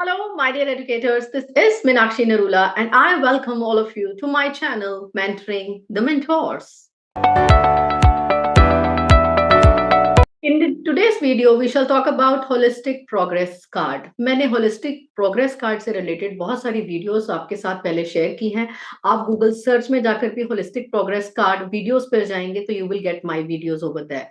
Hello, my dear educators. This is Minakshi Narula, and I welcome all of you to my channel, Mentoring the Mentors. Today's video, we shall talk about holistic progress card. मैंने holistic progress card से related बहुत सारी videos आपके साथ पहले share की हैं. आप Google search में जाकर भी holistic progress card videos पर जाएंगे तो you will get my videos over there.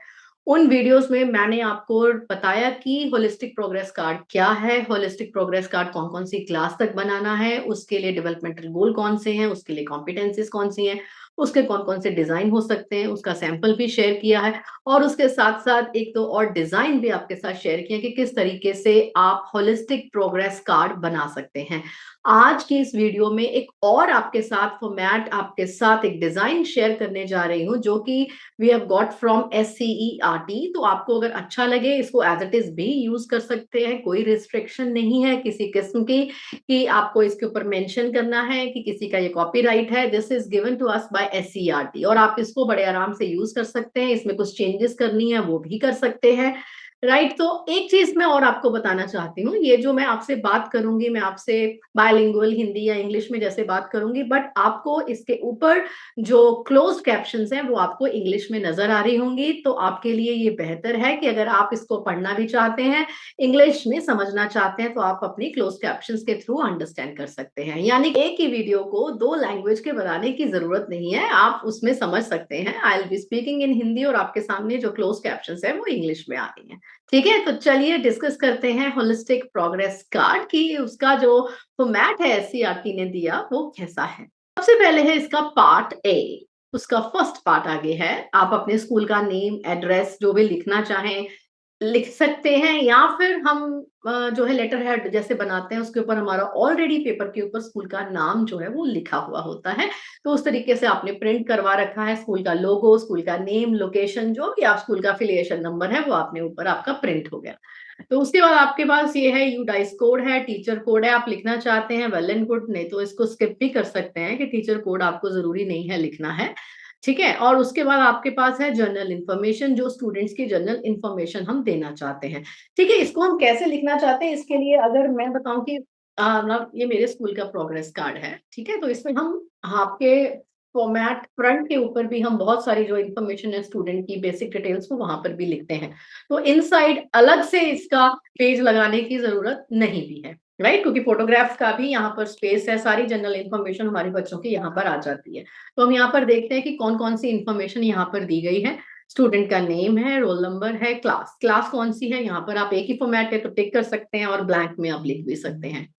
उन वीडियोस में मैंने आपको बताया कि होलिस्टिक प्रोग्रेस कार्ड क्या है, होलिस्टिक प्रोग्रेस कार्ड कौन कौन सी क्लास तक बनाना है, उसके लिए डेवलपमेंटल गोल कौन से हैं, उसके लिए कॉम्पिटेंसीज कौन सी हैं, उसके कौन कौन से डिजाइन हो सकते हैं, उसका सैंपल भी शेयर किया है और उसके साथ साथ एक तो और डिजाइन भी आपके साथ शेयर किया कि किस तरीके से आप होलिस्टिक प्रोग्रेस कार्ड बना सकते हैं। आज की इस वीडियो में एक और आपके साथ फॉर्मेट, आपके साथ एक डिजाइन शेयर करने जा रही हूं जो कि we have got from SCERT। तो आपको अगर अच्छा लगे इसको एज इट इज भी यूज कर सकते हैं, कोई रिस्ट्रिक्शन नहीं है किसी किस्म की कि आपको इसके ऊपर मेंशन करना है कि किसी का ये कॉपीराइट है। This is given to us by SCERT और आप इसको बड़े आराम से यूज कर सकते हैं। इसमें कुछ चेंजेस करनी है वो भी कर सकते हैं, राइट। तो एक चीज मैं और आपको बताना चाहती हूँ, ये जो मैं आपसे बात करूंगी, मैं आपसे बायलिंगुअल हिंदी या इंग्लिश में जैसे बात करूंगी, बट आपको इसके ऊपर जो क्लोज्ड कैप्शंस हैं वो आपको इंग्लिश में नजर आ रही होंगी। तो आपके लिए ये बेहतर है कि अगर आप इसको पढ़ना भी चाहते हैं, इंग्लिश में समझना चाहते हैं, तो आप अपनी क्लोज्ड कैप्शंस के थ्रू अंडरस्टैंड कर सकते हैं। यानी एक ही वीडियो को दो लैंग्वेज के बनाने की जरूरत नहीं है, आप उसमें समझ सकते हैं। I will be speaking in Hindi और आपके सामने जो क्लोज कैप्शंस है वो इंग्लिश में आ रही है। ठीक है, तो चलिए डिस्कस करते हैं होलिस्टिक प्रोग्रेस कार्ड की उसका जो फॉर्मेट है SCERT ने दिया वो कैसा है। सबसे पहले है इसका पार्ट ए, उसका फर्स्ट पार्ट आगे है। आप अपने स्कूल का नेम, एड्रेस जो भी लिखना चाहें लिख सकते हैं, या फिर हम जो है लेटर हेड जैसे बनाते हैं उसके ऊपर हमारा ऑलरेडी पेपर के ऊपर स्कूल का नाम जो है वो लिखा हुआ होता है। तो उस तरीके से आपने प्रिंट करवा रखा है, स्कूल का लोगो, स्कूल का नेम, लोकेशन, जो भी आप स्कूल का अफिलिएशन नंबर है वो आपने ऊपर आपका प्रिंट हो गया। तो उसके बाद आपके पास ये है यूडाइस कोड है, टीचर कोड है। आप लिखना चाहते हैं वेल एंड गुड, नहीं तो इसको स्किप भी कर सकते हैं कि टीचर कोड आपको जरूरी नहीं है लिखना है। ठीक है, और उसके बाद आपके पास है जनरल इंफॉर्मेशन, जो स्टूडेंट्स की जनरल इंफॉर्मेशन हम देना चाहते हैं। ठीक है, इसको हम कैसे लिखना चाहते हैं, इसके लिए अगर मैं बताऊं कि मतलब ये मेरे स्कूल का प्रोग्रेस कार्ड है, ठीक है, तो इसमें हम आपके फॉर्मेट फ्रंट के ऊपर भी हम बहुत सारी जो इंफॉर्मेशन है स्टूडेंट की बेसिक डिटेल्स को वहां पर भी लिखते हैं। तो इनसाइड अलग से इसका पेज लगाने की जरूरत नहीं भी है, राइट, क्योंकि फोटोग्राफ्स का भी यहाँ पर स्पेस है, सारी जनरल इंफॉर्मेशन हमारे बच्चों की यहाँ पर आ जाती है। तो हम यहाँ पर देखते हैं कि कौन कौन सी इंफॉर्मेशन यहाँ पर दी गई है। स्टूडेंट का नेम है, रोल नंबर है, क्लास क्लास कौन सी है, यहाँ पर आप एक ही फॉर्मेट है तो टिक कर सकते हैं और ब्लैंक में आप लिख भी सकते हैं।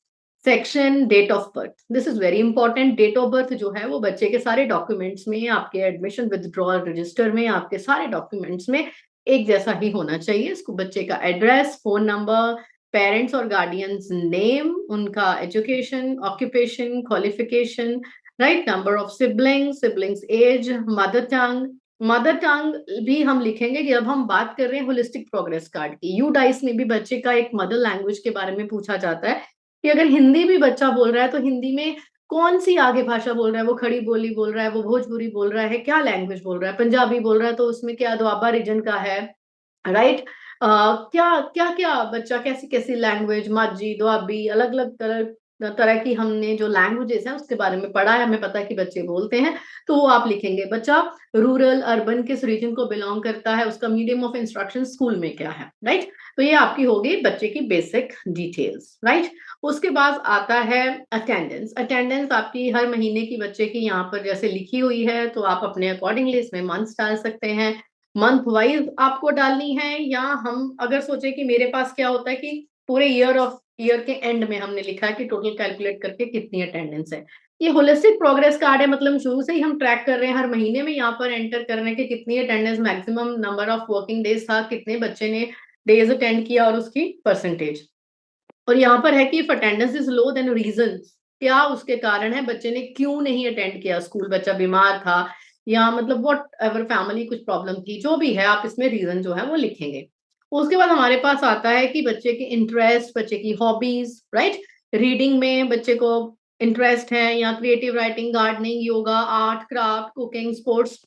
Section date of birth, this is very important. Date of birth जो है वो बच्चे के सारे डॉक्यूमेंट्स में, आपके एडमिशन विथड्रॉल रजिस्टर में, आपके सारे डॉक्यूमेंट्स में एक जैसा ही होना चाहिए। इसको बच्चे का एड्रेस, फोन नंबर, पेरेंट्स और गार्डियंस नेम, उनका education, occupation, qualification, right, number of siblings, siblings age, mother tongue. Mother tongue भी हम लिखेंगे कि जब हम बात कर रहे हैं होलिस्टिक प्रोग्रेस कार्ड की, यू डाइस में भी बच्चे का एक मदर लैंग्वेज के बारे में पूछा जाता है कि अगर हिंदी भी बच्चा बोल रहा है तो हिंदी में कौन सी आगे भाषा बोल रहा है, वो खड़ी बोली बोल रहा है, वो भोजपुरी बोल रहा है, क्या लैंग्वेज बोल रहा है, पंजाबी बोल रहा है तो उसमें क्या दोआबा रीजन का है, राइट। क्या क्या क्या बच्चा कैसी कैसी लैंग्वेज, माझी, दुआबी, अलग अलग तरह तरह की हमने जो लैंग्वेजेस है उसके बारे में पढ़ा है, हमें पता है कि बच्चे बोलते हैं। तो वो आप लिखेंगे। बच्चा रूरल अर्बन किस रीजन को बिलोंग करता है, उसका मीडियम ऑफ इंस्ट्रक्शन स्कूल में क्या है, राइट। तो ये आपकी होगी बच्चे की बेसिक डिटेल्स, राइट। उसके बाद आता है अटेंडेंस। अटेंडेंस आपकी हर महीने की बच्चे की यहाँ पर जैसे लिखी हुई है, तो आप अपने अकॉर्डिंगली इसमें मंथ्स डाल सकते हैं। मंथ वाइज आपको डालनी है, या हम अगर सोचे कि मेरे पास क्या होता है कि पूरे ईयर के एंड में हमने लिखा है कि टोटल कैलकुलेट करके कितनी अटेंडेंस है। ये होलिस्टिक प्रोग्रेस कार्ड है, मतलब शुरू से ही हम ट्रैक कर रहे हैं, हर महीने में यहाँ पर एंटर करने के कितनी attendance, maximum number of working days था, कितने बच्चे ने डेज अटेंड किया और उसकी परसेंटेज। और यहाँ पर है कि if attendance is low then reasons, क्या उसके कारण है, बच्चे ने क्यों नहीं अटेंड किया स्कूल, बच्चा बीमार था या मतलब व्हाट एवर फैमिली कुछ प्रॉब्लम थी, जो भी है आप इसमें रीजन जो है वो लिखेंगे। उसके बाद हमारे पास आता है कि बच्चे के इंटरेस्ट, बच्चे की हॉबीज, राइट। रीडिंग में बच्चे को इंटरेस्ट है, या creative writing, gardening, yoga, art, craft, cooking, sports,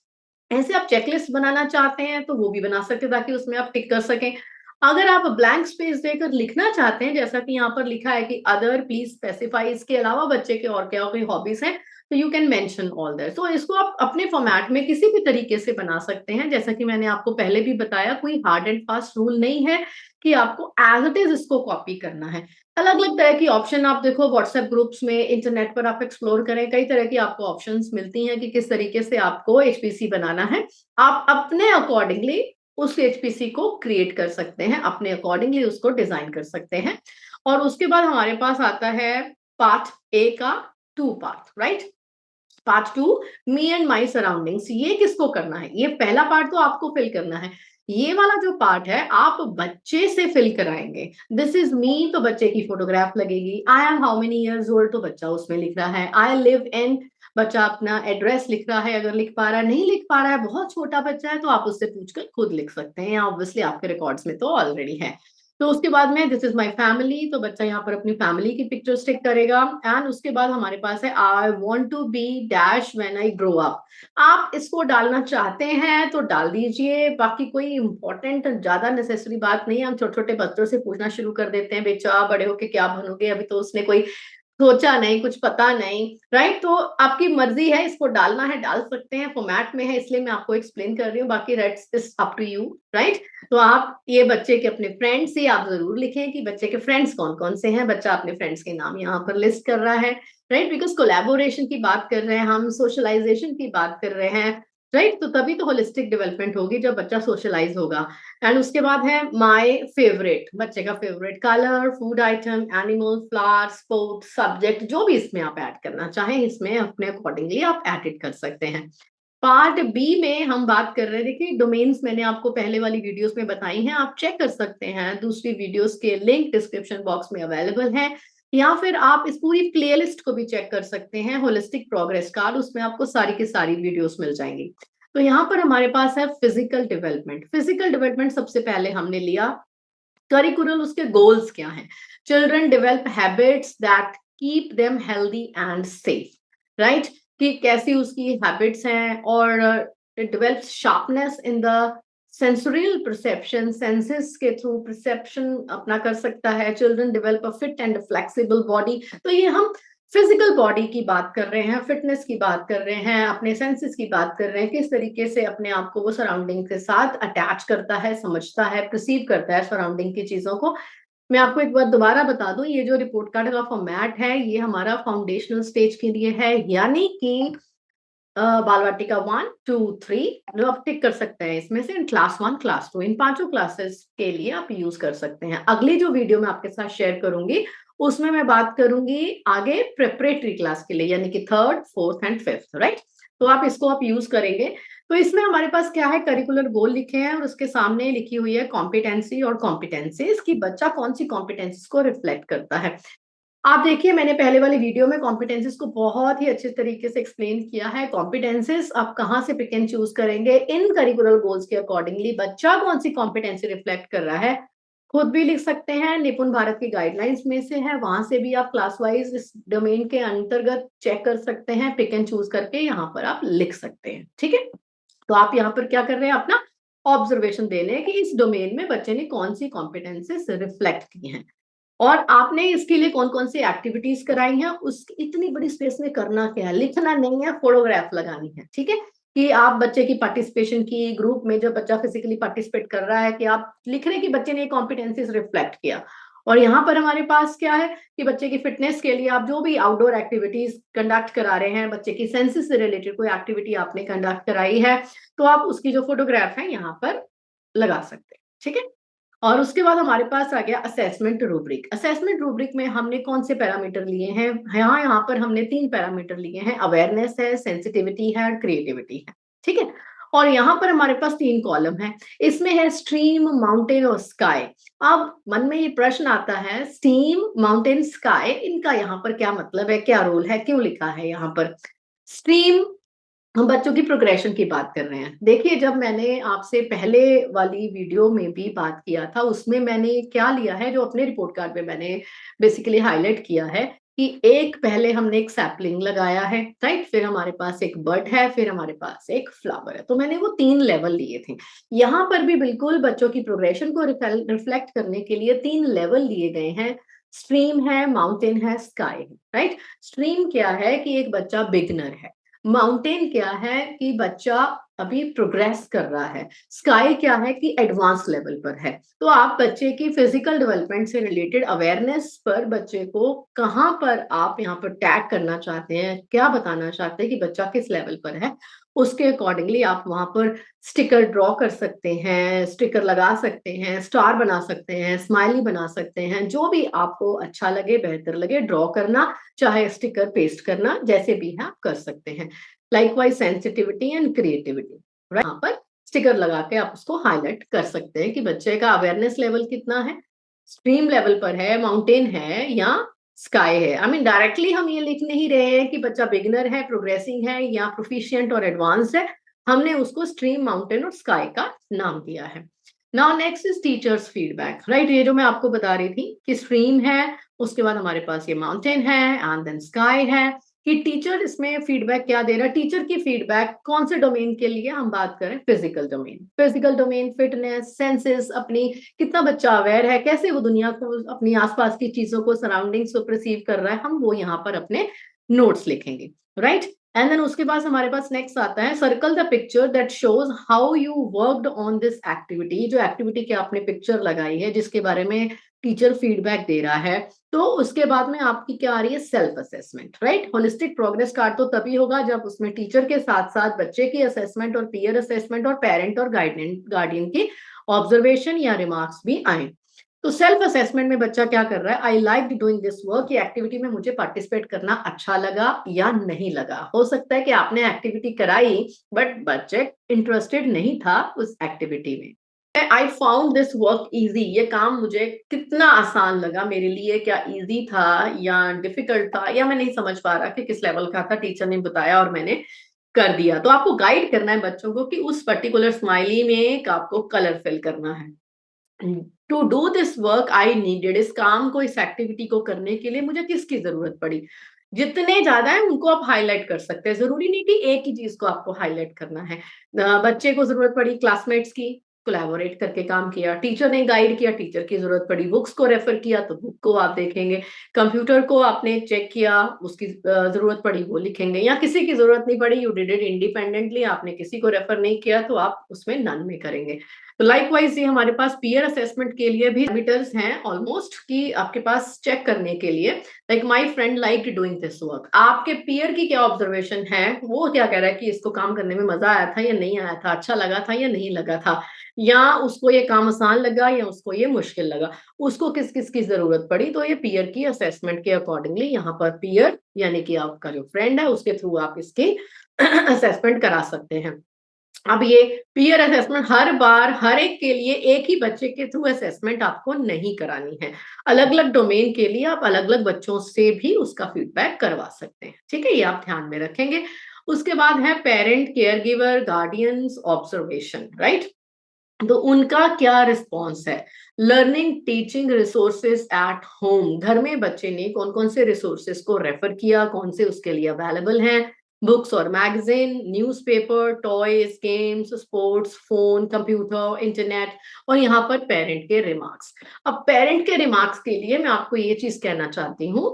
ऐसे आप चेकलिस्ट बनाना चाहते हैं तो वो भी बना सकते हैं ताकि उसमें आप टिक कर सकें। अगर आप ब्लैंक स्पेस देकर लिखना चाहते हैं, जैसा कि यहाँ पर लिखा है कि अदर प्लीज स्पेसिफाई, इसके अलावा बच्चे के और क्या कोई हॉबीज हैं, तो you can mention all that. तो इसको आप अपने फॉर्मेट में किसी भी तरीके से बना सकते हैं। जैसा कि मैंने आपको पहले भी बताया, कोई हार्ड एंड फास्ट रूल नहीं है कि आपको एज इट इज इसको कॉपी करना है। अलग अलग तरह की ऑप्शन आप देखो व्हाट्सएप ग्रुप्स में, इंटरनेट पर आप एक्सप्लोर करें, कई तरह की आपको ऑप्शंस मिलती हैं कि किस तरीके से आपको एचपीसी बनाना है। आप अपने अकॉर्डिंगली उस एचपीसी को क्रिएट कर सकते हैं, अपने अकॉर्डिंगली उसको डिजाइन कर सकते हैं। और उसके बाद हमारे पास आता है पार्ट ए का 2 part, right. Part 2, me and my surroundings. ये किसको करना है? ये पहला पार्ट तो आपको फिल करना है। ये वाला जो पार्ट है आप बच्चे से फिल कराएंगे। दिस इज मी, तो बच्चे की फोटोग्राफ लगेगी। I am how many years old, तो बच्चा उसमें लिख रहा है। आई लिव इन, बच्चा अपना एड्रेस लिख रहा है, अगर लिख पा रहा है, नहीं लिख पा रहा है, बहुत छोटा बच्चा है तो आप उससे पूछकर खुद लिख सकते हैं, ऑब्वियसली आपके रिकॉर्ड्स में तो ऑलरेडी है। तो उसके बाद में दिस इज माय फैमिली, तो बच्चा यहाँ पर अपनी फैमिली की पिक्चर स्टिक करेगा। एंड उसके बाद हमारे पास है I want to be dash when I grow up. आप इसको डालना चाहते हैं तो डाल दीजिए, बाकी कोई इंपॉर्टेंट ज्यादा नेसेसरी बात नहीं है। हम छोटे छोटे बच्चों से पूछना शुरू कर देते हैं, बेचा बड़े होके क्या बनोगे, अभी तो उसने कोई सोचा नहीं, कुछ पता नहीं, राइट। तो आपकी मर्जी है, इसको डालना है डाल सकते हैं, फॉर्मेट में है इसलिए मैं आपको एक्सप्लेन कर रही हूँ, बाकी रेट्स is up to you, right. तो आप ये बच्चे के अपने फ्रेंड्स से आप जरूर लिखें कि बच्चे के फ्रेंड्स कौन कौन से हैं। बच्चा अपने फ्रेंड्स के नाम यहाँ पर लिस्ट कर रहा है, राइट, बिकॉज कोलैबोरेशन की बात कर रहे हैं हम, सोशलाइजेशन की बात कर रहे हैं, राइट। तो तभी तो होलिस्टिक डेवलपमेंट होगी जब बच्चा सोशलाइज होगा। एंड उसके बाद है माय फेवरेट, बच्चे का favourite colour, food item, animal, flower, sport, subject, जो भी इसमें आप ऐड करना चाहें, इसमें अपने अकॉर्डिंगली आप एडिट कर सकते हैं। पार्ट बी में हम बात कर रहे हैं, देखिए डोमेन्स मैंने आपको पहले वाली वीडियोस में बताई हैं, आप चेक कर सकते हैं, दूसरी वीडियोस के लिंक डिस्क्रिप्शन बॉक्स में अवेलेबल है, या फिर आप इस पूरी प्लेलिस्ट को भी चेक कर सकते हैं, होलिस्टिक प्रोग्रेस कार्ड, उसमें आपको सारी की सारी वीडियोस मिल जाएंगी। तो यहाँ पर हमारे पास है फिजिकल डेवलपमेंट। फिजिकल डेवलपमेंट सबसे पहले हमने लिया, करिकुलर उसके गोल्स क्या हैं? Children develop habits that keep them healthy and safe, right. कि कैसी उसकी हैबिट्स हैं, और it develops sharpness in the sensorial perception, senses के थ्रू परसेप्शन अपना कर सकता है। Children develop a fit and flexible body, तो ये हम फिजिकल बॉडी की बात कर रहे हैं, फिटनेस की बात कर रहे हैं, अपने सेंसेस की बात कर रहे हैं, किस तरीके से अपने आप को वो सराउंडिंग के साथ अटैच करता है, समझता है, परसीव करता है सराउंडिंग की चीजों को। मैं आपको एक बार दोबारा बता दूं, ये जो रिपोर्ट कार्ड का फॉर्मेट है ये हमारा फाउंडेशनल स्टेज के लिए है, यानी कि बाल वाटिका 1, 2, 3 जो आप टिक कर सकते हैं इसमें से, क्लास 1, क्लास 2, इन पांचों क्लासेस के लिए आप यूज कर सकते हैं। अगली जो वीडियो मैं आपके साथ शेयर करूंगी उसमें मैं बात करूंगी आगे प्रिपरेटरी क्लास के लिए, यानी कि 3rd, 4th and 5th, right. तो आप इसको आप यूज करेंगे। तो इसमें हमारे पास क्या है, करिकुलर गोल लिखे हैं और उसके सामने लिखी हुई है कॉम्पिटेंसी और कॉम्पिटेंसीज, की बच्चा कौन सी कॉम्पिटेंसीज को रिफ्लेक्ट करता है। आप देखिए मैंने पहले वाली वीडियो में कॉम्पिटेंसीज को बहुत ही अच्छे तरीके से एक्सप्लेन किया है। कॉम्पिटेंसीज आप कहाँ से पिक एंड चूज करेंगे, इन करिकुलर गोल्स के अकॉर्डिंगली बच्चा कौन सी कॉम्पिटेंसी रिफ्लेक्ट कर रहा है, खुद भी लिख सकते हैं, निपुण भारत की गाइडलाइंस में से है, वहां से भी आप क्लास वाइज इस डोमेन के अंतर्गत चेक कर सकते हैं, पिक एंड चूज करके यहाँ पर आप लिख सकते हैं, ठीक है। तो आप यहाँ पर क्या कर रहे हैं, अपना ऑब्जर्वेशन दे रहे हैं कि इस डोमेन में बच्चे ने कौन सी कॉम्पिटेंसीज रिफ्लेक्ट की हैं, और आपने इसके लिए कौन कौन सी एक्टिविटीज कराई हैं। उस इतनी बड़ी स्पेस में करना क्या है, लिखना नहीं है, फोटोग्राफ लगानी है, ठीक है। कि आप बच्चे की पार्टिसिपेशन की, ग्रुप में जो बच्चा फिजिकली पार्टिसिपेट कर रहा है, कि आप लिख रहे हैं कि बच्चे ने कॉम्पिटेंसीज रिफ्लेक्ट किया। और यहाँ पर हमारे पास क्या है कि बच्चे की फिटनेस के लिए आप जो भी आउटडोर एक्टिविटीज कंडक्ट करा रहे हैं, बच्चे की सेंसेस से रिलेटेड कोई एक्टिविटी आपने कंडक्ट कराई है, तो आप उसकी जो फोटोग्राफ है यहाँ पर लगा सकते हैं, ठीक है। और उसके बाद हमारे पास आ गया असेसमेंट रूब्रिक। असेसमेंट रूब्रिक में हमने कौन से पैरामीटर लिए हैं, यहाँ पर हमने 3 पैरामीटर लिए हैं, अवेयरनेस है, सेंसिटिविटी है और क्रिएटिविटी है, ठीक है। और यहाँ पर हमारे पास 3 कॉलम है, इसमें है स्ट्रीम, माउंटेन और स्काई। अब मन में ये प्रश्न आता है, स्ट्रीम, माउंटेन, स्काई, इनका यहाँ पर क्या मतलब है, क्या रोल है, क्यों लिखा है यहाँ पर। स्ट्रीम, हम बच्चों की प्रोग्रेशन की बात कर रहे हैं। देखिए जब मैंने आपसे पहले वाली वीडियो में भी बात किया था, उसमें मैंने क्या लिया है, जो अपने रिपोर्ट कार्ड में मैंने बेसिकली हाईलाइट किया है कि एक पहले हमने एक सैपलिंग लगाया है, राइट? फिर हमारे पास एक बड है, फिर हमारे पास एक फ्लावर है। तो मैंने वो 3 लेवल लिए थे। यहाँ पर भी बिल्कुल बच्चों की प्रोग्रेशन को रिफ्लेक्ट करने के लिए 3 लेवल लिए गए हैं। स्ट्रीम है, माउंटेन है, स्काई है, राइट? स्ट्रीम क्या है कि एक बच्चा बिगिनर है। माउंटेन क्या है कि बच्चा अभी प्रोग्रेस कर रहा है। स्काई क्या है कि एडवांस लेवल पर है। तो आप बच्चे की फिजिकल डेवलपमेंट से रिलेटेड अवेयरनेस पर बच्चे को कहाँ पर आप यहाँ पर टैग करना चाहते हैं, क्या बताना चाहते हैं कि बच्चा किस लेवल पर है, उसके अकॉर्डिंगली आप वहां पर स्टिकर ड्रॉ कर सकते हैं, स्टिकर लगा सकते हैं, स्टार बना सकते हैं, स्माइली बना सकते हैं, जो भी आपको अच्छा लगे, बेहतर लगे, ड्रॉ करना, चाहे स्टिकर पेस्ट करना, जैसे भी है आप कर सकते हैं। लाइकवाइज सेंसिटिविटी एंड क्रिएटिविटी, यहाँ पर स्टिकर लगा के आप उसको हाईलाइट कर सकते हैं कि बच्चे का अवेयरनेस लेवल कितना है, स्ट्रीम लेवल पर है, माउंटेन है या स्काई है। आई मीन डायरेक्टली हम ये लिख नहीं रहे हैं कि बच्चा बिगिनर है, प्रोग्रेसिंग है या प्रोफिशिएंट और एडवांस है। हमने उसको स्ट्रीम, माउंटेन और स्काई का नाम दिया है। Now next is teachers feedback, right? ये जो मैं आपको बता रही थी कि स्ट्रीम है, उसके बाद हमारे पास ये माउंटेन है एंड देन स्काई है, कि टीचर इसमें फीडबैक क्या दे रहा है। टीचर की फीडबैक कौन से डोमेन के लिए हम बात करें? फिजिकल डोमेन, फिटनेस, सेंसेस, अपनी कितना बच्चा अवेयर है, कैसे वो दुनिया को, अपनी आसपास की चीजों को, सराउंडिंग्स को परसीव कर रहा है, हम वो यहाँ पर अपने नोट्स लिखेंगे, राइट? एंड देन उसके बाद हमारे पास नेक्स्ट आता है circle the picture that shows how you worked on this activity. जो एक्टिविटी की आपने पिक्चर लगाई है, जिसके बारे में टीचर फीडबैक दे रहा है, तो उसके बाद में आपकी क्या आ रही है? Self assessment, right? Holistic progress card तो तभी होगा जब उसमें टीचर के साथ साथ बच्चे की असेसमेंट और पीयर असेसमेंट और पेरेंट और गार्डियन की ऑब्जर्वेशन या रिमार्क्स भी आए। तो सेल्फ असेसमेंट में बच्चा क्या कर रहा है? I like doing this work, ये एक्टिविटी में मुझे पार्टिसिपेट करना अच्छा लगा या नहीं लगा। हो सकता है कि आपने एक्टिविटी कराई बट बच्चे इंटरेस्टेड नहीं था उस एक्टिविटी में। I found this work easy, ये काम मुझे कितना आसान लगा मेरे लिए, क्या इजी था या डिफिकल्ट था, या मैं नहीं समझ पा रहा कि किस लेवल का था, टीचर ने बताया और मैंने कर दिया। तो आपको गाइड करना है बच्चों को कि उस पर्टिकुलर स्माइली में आपको कलर फिल करना है। To do this work I needed, इस काम को, इस एक्टिविटी को करने के लिए मुझे किसकी जरूरत पड़ी। जितने ज्यादा है उनको आप हाईलाइट कर सकते हैं, जरूरी नहीं कि एक ही चीज को आपको हाईलाइट करना है। बच्चे को जरूरत पड़ी क्लासमेट्स की, कोलैबोरेट करके काम किया। टीचर ने गाइड किया, टीचर की जरूरत पड़ी। बुक्स को रेफर किया तो बुक को आप देखेंगे। कंप्यूटर को आपने चेक किया, उसकी जरूरत पड़ी वो लिखेंगे। या किसी की जरूरत नहीं पड़ी, यू डिड इट इंडिपेंडेंटली, आपने किसी को रेफर नहीं किया, तो आप उसमें नन में करेंगे। तो लाइकवाइज ये हमारे पास पीयर असेसमेंट के लिए भी पैरामीटर्स हैं ऑलमोस्ट, कि आपके पास चेक करने के लिए, like my friend liked doing this work. आपके पीयर की क्या ऑब्जर्वेशन है, वो क्या कह रहा है कि इसको काम करने में मजा आया था या नहीं आया था, अच्छा लगा था या नहीं लगा था, या उसको ये काम आसान लगा या उसको ये मुश्किल लगा, उसको किस किस की जरूरत पड़ी। तो ये पीयर की असेसमेंट के अकॉर्डिंगली यहाँ पर पीयर यानी कि आपका जो फ्रेंड है उसके थ्रू आप इसकी असेसमेंट करा सकते हैं। अब ये पीयर असेसमेंट हर बार हर एक के लिए एक ही बच्चे के थ्रू असेसमेंट आपको नहीं करानी है। अलग अलग डोमेन के लिए आप अलग अलग बच्चों से भी उसका फीडबैक करवा सकते हैं, ठीक है? ये आप ध्यान में रखेंगे। उसके बाद है parent, care giver, guardians observation, right? तो उनका क्या रिस्पॉन्स है? Learning teaching resources at home, घर में बच्चे ने कौन कौन से रिसोर्सेज को रेफर किया, कौन से उसके लिए अवेलेबल हैं? बुक्स और magazine, newspaper, toys, games, sports, phone, computer, internet, और यहाँ पर पेरेंट के रिमार्क्स। अब पेरेंट के रिमार्क्स के लिए मैं आपको ये चीज कहना चाहती हूँ,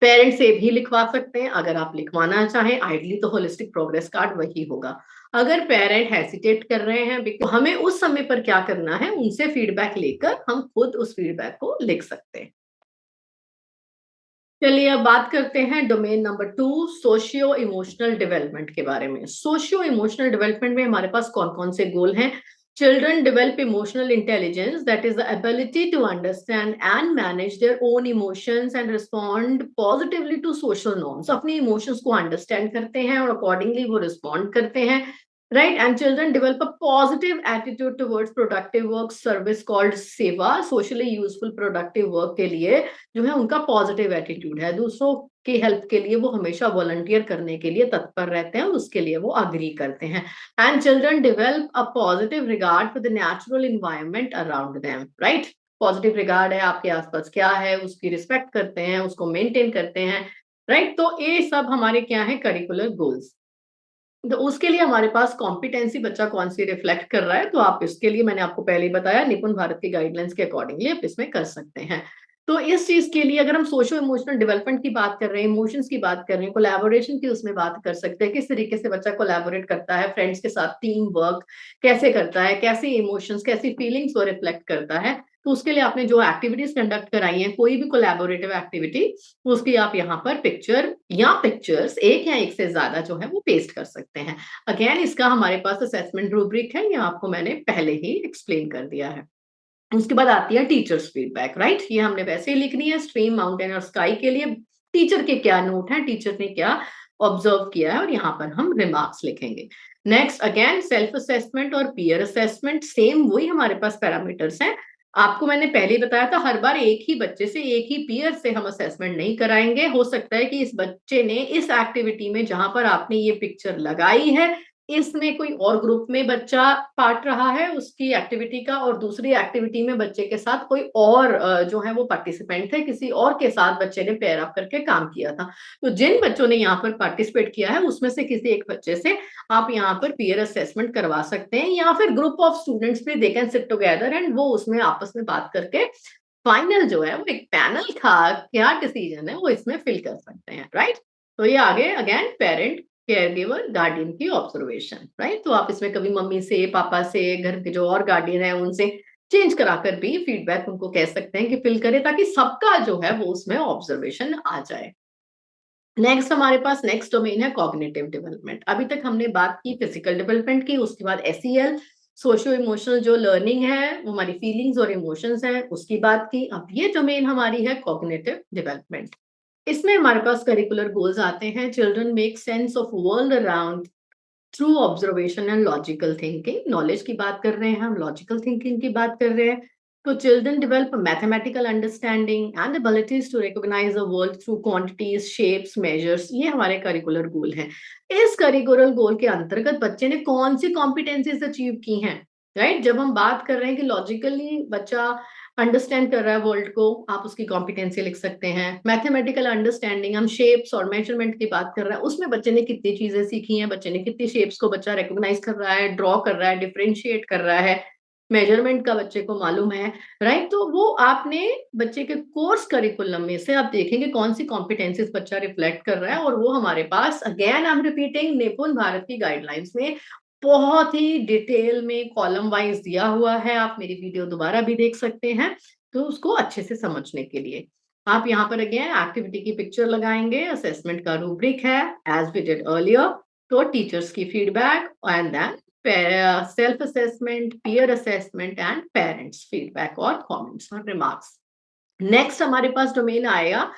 पेरेंट से भी लिखवा सकते हैं अगर आप लिखवाना चाहें। आइडली तो होलिस्टिक प्रोग्रेस कार्ड वही होगा। अगर पेरेंट हेसिटेट कर रहे हैं, तो हमें उस समय पर क्या करना है, उनसे फीडबैक लेकर हम खुद उस फीडबैक को लिख सकते हैं। चलिए अब बात करते हैं domain number 2, socio emotional development के बारे में। सोशियो इमोशनल डेवलपमेंट में हमारे पास कौन कौन से गोल हैं? Children develop emotional intelligence, that is the ability to understand and manage their own emotions and respond positively to social norms. अपने इमोशंस को अंडरस्टैंड करते हैं और अकॉर्डिंगली वो रिस्पॉन्ड करते हैं, right? And children develop a positive attitude towards productive work service called सेवा। socially useful productive work के लिए जो है उनका पॉजिटिव एटीट्यूड है, दूसरों की हेल्प के लिए वो हमेशा वॉलंटियर करने के लिए तत्पर रहते हैं और उसके लिए वो अग्री करते हैं। And children develop a positive regard for the natural environment around them, right? Positive regard है, आपके आसपास क्या है, उसकी रिस्पेक्ट करते हैं, उसको मेंटेन करते हैं, राइट? तो ये सब हमारे क्या है, करिकुलर गोल्स। तो उसके लिए हमारे पास कॉम्पिटेंसी बच्चा कौन सी रिफ्लेक्ट कर रहा है, तो आप इसके लिए मैंने आपको पहले ही बताया, निपुण भारत की गाइडलाइंस के अकॉर्डिंगली आप इसमें कर सकते हैं। तो इस चीज के लिए अगर हम सोशो इमोशनल डेवलपमेंट की बात कर रहे हैं, इमोशंस की बात कर रहे हैं, कोलैबोरेशन की उसमें बात कर सकते हैं, किस तरीके से बच्चा कोलैबोरेट करता है फ्रेंड्स के साथ, टीम वर्क कैसे करता है, कैसी इमोशंस कैसी फीलिंग्स वो रिफ्लेक्ट करता है। तो उसके लिए आपने जो एक्टिविटीज कंडक्ट कराई हैं, कोई भी कोलैबोरेटिव एक्टिविटी, उसकी आप यहाँ पर पिक्चर या पिक्चर्स एक या एक से ज्यादा जो है वो पेस्ट कर सकते हैं। अगेन इसका हमारे पास असेसमेंट रूब्रिक है, ये आपको मैंने पहले ही एक्सप्लेन कर दिया है। उसके बाद आती है टीचर्स फीडबैक, राइट? ये हमने वैसे ही लिखनी है, स्ट्रीम, माउंटेन और स्काई के लिए टीचर के क्या नोट है, टीचर ने क्या ऑब्जर्व किया है, और यहाँ पर हम रिमार्क्स लिखेंगे। नेक्स्ट अगेन सेल्फ असेसमेंट और पीयर असेसमेंट, सेम वही हमारे पास पैरामीटर्स हैं। आपको मैंने पहले ही बताया था, हर बार एक ही बच्चे से एक ही पीयर से हम असेसमेंट नहीं कराएंगे। हो सकता है कि इस बच्चे ने इस एक्टिविटी में जहां पर आपने ये पिक्चर लगाई है, इसमें कोई और ग्रुप में बच्चा पार्ट रहा है उसकी एक्टिविटी का, और दूसरी एक्टिविटी में बच्चे के साथ कोई और जो है वो पार्टिसिपेंट थे, किसी और के साथ बच्चे ने पेयर अप करके काम किया था। तो जिन बच्चों ने यहाँ पर पार्टिसिपेट किया है उसमें से किसी एक बच्चे से आप यहाँ पर पीयर असेसमेंट करवा सकते हैं, या फिर ग्रुप ऑफ स्टूडेंट्स भी they can sit together and वो उसमें आपस में बात करके फाइनल जो है वो एक पैनल का क्या डिसीजन है वो इसमें फिल कर सकते हैं, राइट? तो ये आगे again parent, care giver, guardian की ऑब्जर्वेशन, राइट? तो आप इसमें कभी मम्मी से, पापा से, घर के जो और गार्डियन है उनसे चेंज कराकर भी फीडबैक उनको कह सकते हैं कि फिल करें, ताकि सबका जो है वो उसमें ऑब्जर्वेशन आ जाए। नेक्स्ट हमारे पास नेक्स्ट डोमेन है कॉग्निटिव डेवलपमेंट। अभी तक हमने बात की फिजिकल डेवलपमेंट की, उसके बाद एसईएल, सोशियो इमोशनल जो लर्निंग है, वो हमारी फीलिंग्स और इमोशंस हैं, उसकी बात की। अब ये डोमेन हमारी है कॉग्निटिव डेवलपमेंट। इसमें हमारे पास करिकुलर गोल्स आते हैं, children make sense of world around through observation and logical thinking. Knowledge की बात कर रहे हैं हम, लॉजिकल थिंकिंग की बात कर रहे हैं। तो children develop mathematical understanding and abilities to recognise the world through quantities, shapes, measures, ये हमारे करिकुलर गोल हैं। इस करिकुलर गोल के अंतर्गत बच्चे ने कौन सी कॉम्पिटेंसीज अचीव की हैं, राइट? जब हम बात कर रहे हैं कि लॉजिकली बच्चा अंडरस्टैंड कर रहा है वर्ल्ड को, आप उसकी कॉम्पिटेंसी लिख सकते हैं। मैथमेटिकल अंडरस्टैंडिंग, हम शेप्स और मेजरमेंट की बात कर रहे हैं, उसमें बच्चे ने कितनी चीजें सीखी हैं, बच्चे ने कितनी शेप्स को बच्चा रिकॉग्नाइज कर रहा है, ड्रॉ कर रहा है, डिफरेंशिएट कर रहा है, मेजरमेंट का बच्चे को मालूम है, राइट? तो वो आपने बच्चे के कोर्स करिकुलम में से आप देखेंगे कौन सी कॉम्पिटेंसीज बच्चा रिफ्लेक्ट कर रहा है, और वो हमारे पास अगेन आई एम रिपीटिंग, निपुण भारत की गाइडलाइंस में बहुत ही डिटेल में कॉलम वाइज दिया हुआ है। आप मेरी वीडियो दोबारा भी देख सकते हैं, तो उसको अच्छे से समझने के लिए आप यहाँ पर अगेन एक्टिविटी की पिक्चर लगाएंगे, असेसमेंट का रूब्रिक है एज वी डिड अर्लियर, तो टीचर्स की feedback and then self assessment, peer assessment and parents feedback और कमेंट्स और रिमार्क्स। नेक्स्ट हमारे पास डोमेन आएगा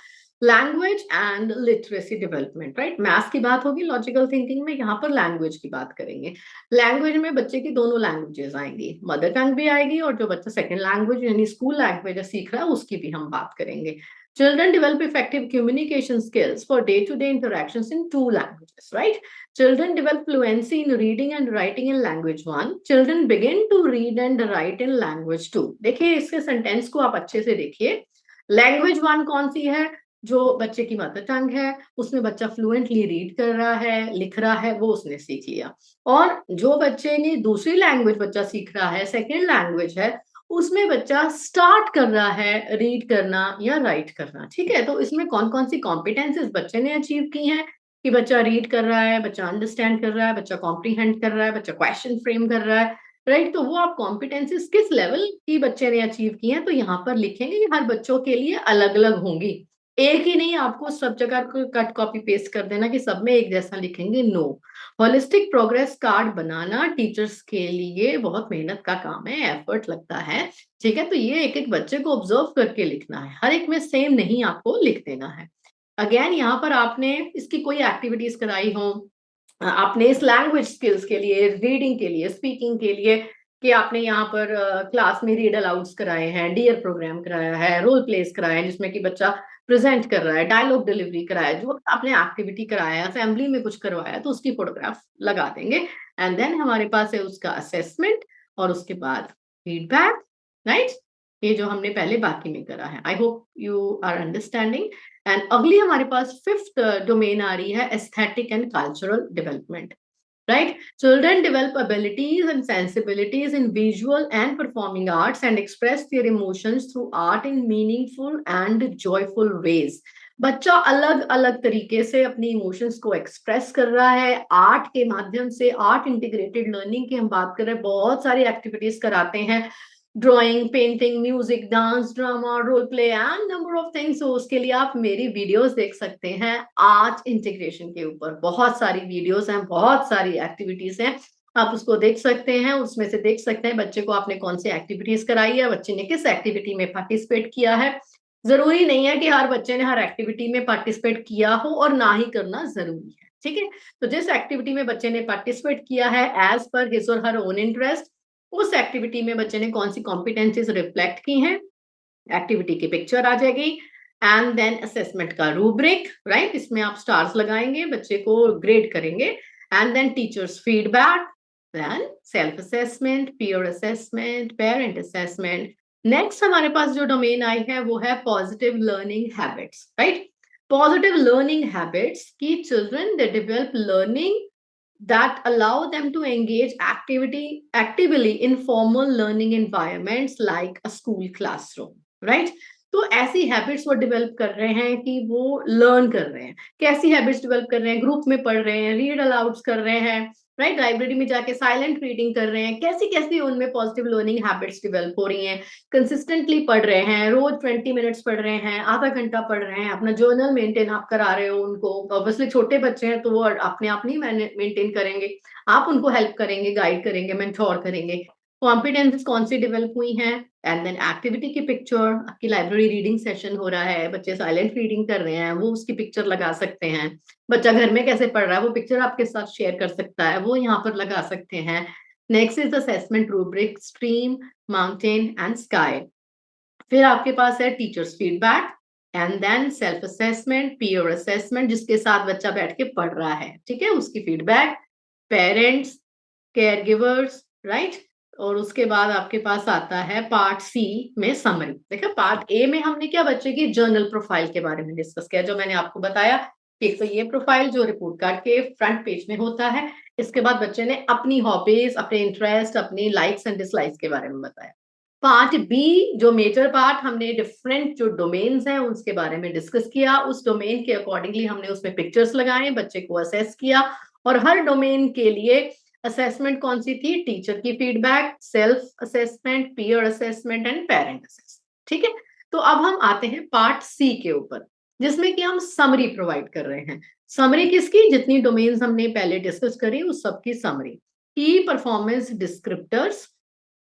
language and literacy development, right? Maths की बात होगी लॉजिकल थिंकिंग में, यहाँ पर लैंग्वेज की बात करेंगे। लैंग्वेज में बच्चे की दोनों लैंग्वेजेस आएंगी, मदर टंग भी आएगी, और जो बच्चा सेकंड लैंग्वेज यानी स्कूल लैंग्वेज सीख रहा है उसकी भी हम बात करेंगे। Children develop effective communication skills for day-to-day interactions in two languages, right? Children develop fluency in reading and writing in language one. Children begin to read and write in language two. देखिए इसके sentence को आप अच्छे से देखिए। Language one कौन सी है? जो बच्चे की मदर टंग है, उसमें बच्चा फ्लुएंटली रीड कर रहा है, लिख रहा है, वो उसने सीख लिया। और जो बच्चे ने दूसरी लैंग्वेज बच्चा सीख रहा है, सेकेंड लैंग्वेज है, उसमें बच्चा स्टार्ट कर रहा है रीड करना या राइट करना, ठीक है? तो इसमें कौन-कौन सी कॉम्पिटेंसीज बच्चे ने अचीव की हैं कि बच्चा रीड कर रहा है, बच्चा अंडरस्टैंड कर रहा है, बच्चा कॉम्प्रीहेंड कर रहा है, बच्चा क्वेश्चन फ्रेम कर रहा है, राइट? तो वो आप कॉम्पिटेंसीज किस लेवल की बच्चे ने अचीव की हैं, तो यहाँ पर लिखेंगे कि हर बच्चों के लिए अलग-अलग होंगी। एक ही नहीं, आपको सब जगह को कट कॉपी पेस्ट कर देना कि सब में एक जैसा लिखेंगे, नो। होलिस्टिक प्रोग्रेस कार्ड बनाना टीचर्स के लिए बहुत मेहनत का काम है, एफर्ट लगता है, ठीक है? तो ये एक-एक बच्चे को ऑब्जर्व करके लिखना है, हर एक में सेम नहीं आपको लिख देना है। अगेन यहाँ पर आपने इसकी कोई एक्टिविटीज कराई हो, आपने इस लैंग्वेज स्किल्स के लिए, रीडिंग के लिए, स्पीकिंग के लिए, कि आपने यहाँ पर क्लास में रीड अलाउड्स कराए हैं, डियर प्रोग्राम कराया है, रोल प्लेस कराए हैं जिसमें कि बच्चा प्रेजेंट कर रहा है, डायलॉग डिलीवरी कराया है, जो आपने एक्टिविटी कराया है, असेंबली में कुछ करवाया है, तो उसकी फोटोग्राफ लगा देंगे। एंड देन हमारे पास है उसका असेसमेंट और उसके बाद फीडबैक, राइट? ये जो हमने पहले बाकी में करा है। I hope you are understanding. And अगली हमारे पास फिफ्थ डोमेन आ रही है aesthetic and cultural development. Right? Children develop abilities and sensibilities in visual and performing arts and express their emotions through art in meaningful and joyful ways. बच्चा अलग अलग तरीके से अपनी इमोशंस को एक्सप्रेस कर रहा है आर्ट के माध्यम से। आर्ट इंटीग्रेटेड लर्निंग की हम बात कर रहे हैं, बहुत सारी एक्टिविटीज कराते हैं, drawing, painting, music, dance, drama, role play and number of things. उसके लिए आप मेरी वीडियोस देख सकते हैं आर्ट इंटीग्रेशन के ऊपर, बहुत सारी वीडियोस हैं, बहुत सारी एक्टिविटीज हैं, आप उसको देख सकते हैं। उसमें से देख सकते हैं बच्चे को आपने कौन सी एक्टिविटीज कराई है, बच्चे ने किस एक्टिविटी में पार्टिसिपेट किया है। जरूरी नहीं है कि हर बच्चे ने हर एक्टिविटी में पार्टिसिपेट किया हो और ना ही करना जरूरी है, ठीक है। तो जिस एक्टिविटी में बच्चे ने पार्टिसिपेट किया है एज पर हिज और हर ओन इंटरेस्ट, उस एक्टिविटी में बच्चे ने कौन सी कॉम्पिटेंसीज रिफ्लेक्ट की हैं, एक्टिविटी की पिक्चर आ जाएगी। एंड देन असेसमेंट का रूब्रिक, राइट, इसमें आप स्टार्स लगाएंगे, बच्चे को ग्रेड करेंगे। And then teachers feedback, then self assessment, peer assessment, parent assessment. Next हमारे पास जो डोमेन आई है वो है positive learning habits, right. Positive learning habits की children they develop learning that allow them to engage actively in formal learning environments like a school classroom, right? तो ऐसी हैबिट्स वो डेवलप कर रहे हैं कि वो लर्न कर रहे हैं। कैसी हैबिट्स डेवलप कर रहे हैं? ग्रुप में पढ़ रहे हैं, रीड अलाउड्स कर रहे हैं, राइट, लाइब्रेरी में जाके साइलेंट रीडिंग कर रहे हैं। कैसी कैसी उनमें पॉजिटिव लर्निंग हैबिट्स डेवलप हो रही हैं? कंसिस्टेंटली पढ़ रहे हैं, रोज 20 मिनट्स पढ़ रहे हैं, आधा घंटा पढ़ रहे हैं, अपना जर्नल मेंटेन आप करा रहे हो उनको। ऑब्वियसली छोटे बच्चे हैं तो वो अपने आप नहीं मेंटेन करेंगे, आप उनको हेल्प करेंगे, गाइड करेंगे, मेंटोर करेंगे। कॉम्पिटेंसेस कौन सी डेवलप हुई हैं? एंड देन एक्टिविटी की पिक्चर, आपकी लाइब्रेरी रीडिंग सेशन हो रहा है, बच्चे साइलेंट रीडिंग कर रहे हैं, वो उसकी पिक्चर लगा सकते हैं। बच्चा घर में कैसे पढ़ रहा है वो पिक्चर आपके साथ शेयर कर सकता है, वो यहाँ पर लगा सकते हैं। Next is assessment rubric, stream, mountain and sky. फिर आपके पास है teachers feedback and then self assessment, peer assessment, जिसके साथ बच्चा बैठ के पढ़ रहा है, ठीक है, उसकी feedback, parents, care givers, right. और उसके बाद आपके पास आता है पार्ट सी में समरी। देखा, पार्ट ए में हमने क्या बच्चे की जर्नल प्रोफाइल के बारे में डिस्कस किया, जो मैंने आपको बताया। एक तो ये प्रोफाइल जो रिपोर्ट कार्ड के फ्रंट पेज में होता है, इसके बाद बच्चे ने अपनी हॉबीज, अपने इंटरेस्ट, अपनी लाइक्स एंड डिसलाइक्स के बारे में बताया। पार्ट बी जो मेजर पार्ट, हमने डिफरेंट जो डोमेन्स हैं उसके बारे में डिस्कस किया, उस डोमेन के अकॉर्डिंगली हमने उसमें पिक्चर्स लगाए, बच्चे को असेस किया। और हर डोमेन के लिए असेसमेंट कौन सी थी? टीचर की feedback, self assessment, peer assessment and parent assessment, ठीक है। तो अब हम आते हैं पार्ट सी के ऊपर, जिसमें कि हम समरी प्रोवाइड कर रहे हैं। समरी किसकी? जितनी डोमेन्स हमने पहले डिस्कस करी उस सबकी समरी। की performance descriptors,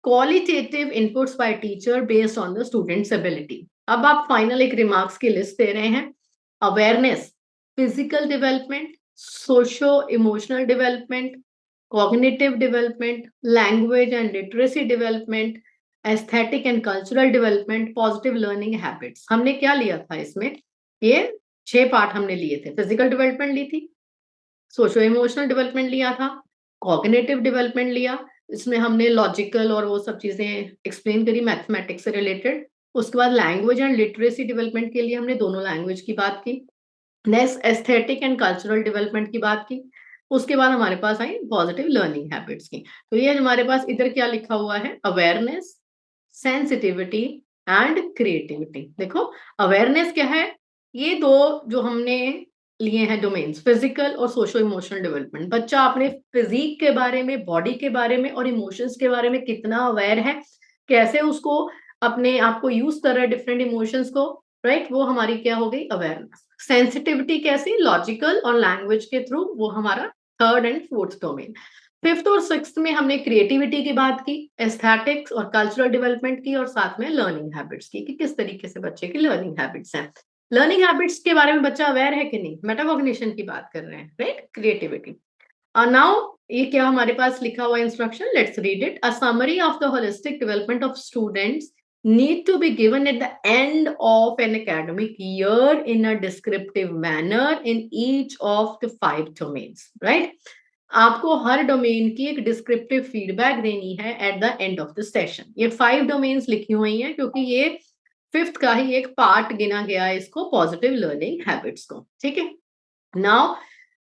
qualitative inputs by teacher based on the students ability. अब आप फाइनल एक रिमार्क्स की लिस्ट दे रहे हैं। Awareness, physical development, socio emotional development, cognitive development, language and literacy development, aesthetic and cultural development, positive learning habits. हमने क्या लिया था इसमें? ये 6 पार्ट हमने लिए थे। फिजिकल डेवलपमेंट ली थी, सोशो इमोशनल डेवलपमेंट लिया था, कॉग्निटिव डेवलपमेंट लिया, इसमें हमने लॉजिकल और वो सब चीजें एक्सप्लेन करी मैथमेटिक्स से रिलेटेड। उसके बाद लैंग्वेज एंड लिटरेसी डेवलपमेंट के लिए हमने दोनों लैंग्वेज की बात की। Next aesthetic and cultural development की बात की। उसके बाद हमारे पास आई पॉजिटिव लर्निंग हैबिट्स की। तो ये हमारे पास इधर क्या लिखा हुआ है? Awareness, sensitivity and creativity. देखो, अवेयरनेस क्या है? ये दो जो हमने लिए हैं डोमेन्स, फिजिकल और सोशो इमोशनल डेवलपमेंट। बच्चा अपने फिजिक के बारे में, बॉडी के बारे में और इमोशंस के बारे में कितना अवेयर है, कैसे उसको अपने आप को यूज कर रहा है डिफरेंट इमोशंस को, राइट, वो हमारी क्या हो गई? अवेयरनेस। सेंसिटिविटी कैसी? लॉजिकल और लैंग्वेज के थ्रू, वो हमारा third and fourth domain. Fifth और सिक्स्थ में हमने क्रिएटिविटी की बात की, एस्थेटिक्स और कल्चरल डेवलपमेंट की, और साथ में लर्निंग हैबिट्स की, कि किस तरीके से बच्चे की लर्निंग हैबिट्स हैं। लर्निंग हैबिट्स के बारे में बच्चा अवेयर है कि नहीं? मेटाकॉग्निशन की बात कर रहे हैं, राइट, क्रिएटिविटी। नाउ ये क्या हमारे पास लिखा हुआ instruction, let's read it. A summary of the holistic development of students need to be given at the end of an academic year in a descriptive manner in each of the 5 domains, right? आपको हर domain की एक descriptive feedback देनी है at the end of the session. ये 5 domains लिखी हुई हैं क्योंकि ये 5th का ही एक पार्ट गिना गया है इसको पॉजिटिव लर्निंग हैबिट्स को, ठीक है? Now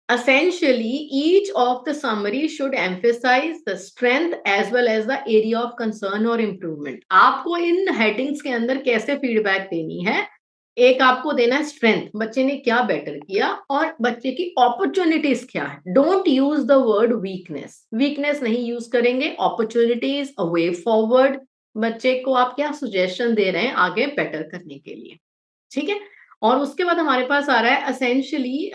essentially each of the summary should emphasize the strength as well as the area of concern or improvement। आपको इन हेडिंग्स के अंदर कैसे फीडबैक देनी है? एक आपको देना है स्ट्रेंथ, बच्चे ने क्या बेटर किया, और बच्चे की अपॉर्चुनिटीज क्या है। Don't use the word weakness, weakness नहीं यूज करेंगे। अपॉर्चुनिटीज, अ वे फॉरवर्ड, बच्चे को आप क्या सजेशन दे रहे हैं आगे बेटर करने के लिए, ठीक है? और उसके बाद हमारे पास आ रहा है एसेंशियली,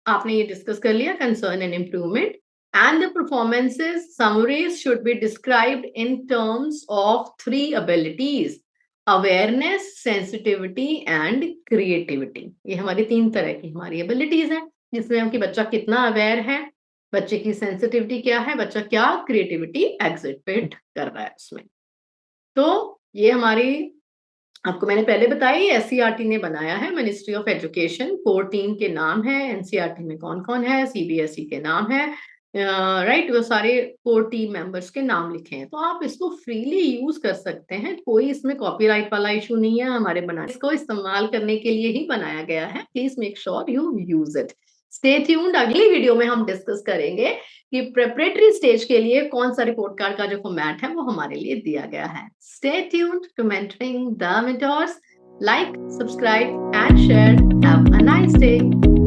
आपने ये डिस्कस कर लिया, concern and improvement and the performances summaries should be described in terms of 3 abilities, awareness, sensitivity and creativity. ये हमारी 3 तरह की हमारी एबिलिटीज हैं, जिसमें हम कि बच्चा कितना अवेयर है, बच्चे की सेंसिटिविटी क्या है, बच्चा क्या क्रिएटिविटी एग्जिबिट कर रहा है उसमें। तो ये हमारी, आपको मैंने पहले बताया, ये एससीईआरटी ने बनाया है, ministry of education. Core team के नाम है, एनसीईआरटी में कौन-कौन है, सीबीएसई के नाम है, राइट, वो सारे कोर टीम मेंबर्स के नाम लिखे हैं। तो आप इसको फ्रीली यूज कर सकते हैं, कोई इसमें कॉपीराइट वाला इशू नहीं है। हमारे बनाने, इसको इस्तेमाल करने के लिए ही बनाया गया है। Please make sure you use it. Stay tuned, अगली वीडियो में हम डिस्कस करेंगे कि प्रेपरेटरी स्टेज के लिए कौन सा रिपोर्ट कार्ड का जो फॉर्मेट है वो हमारे लिए दिया गया है। Stay tuned to mentoring the mentors. Like, subscribe and share. Have a nice day.